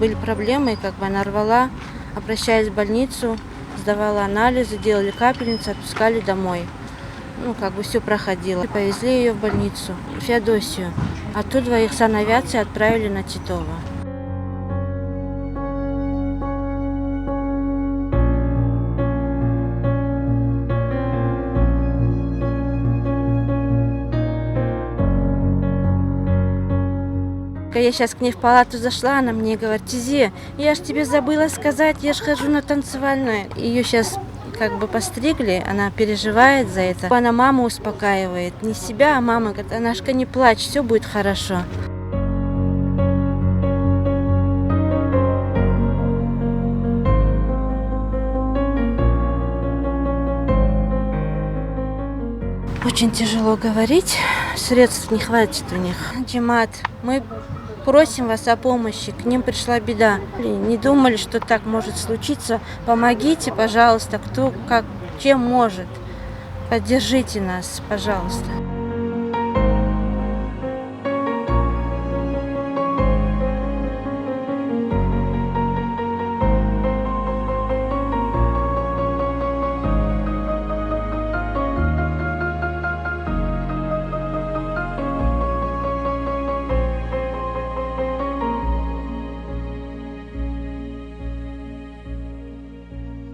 были проблемы, как бы она рвала, обращаясь в больницу, сдавала анализы, делали капельницу, отпускали домой. Ну, как бы все проходило. Повезли ее в больницу, в Феодосию. Оттуда их санавиацией отправили на Титово. Когда я сейчас к ней в палату зашла, она мне говорит: Тизи, я ж тебе забыла сказать, я ж хожу на танцевальную. Ее сейчас как бы постригли, она переживает за это. Она маму успокаивает, не себя, а мама говорит: Анашка, не плачь, все будет хорошо. Очень тяжело говорить, средств не хватит у них. Джимат, мы просим вас о помощи, к ним пришла беда. Не думали, что так может случиться. Помогите, пожалуйста, кто как, чем может. Поддержите нас, пожалуйста.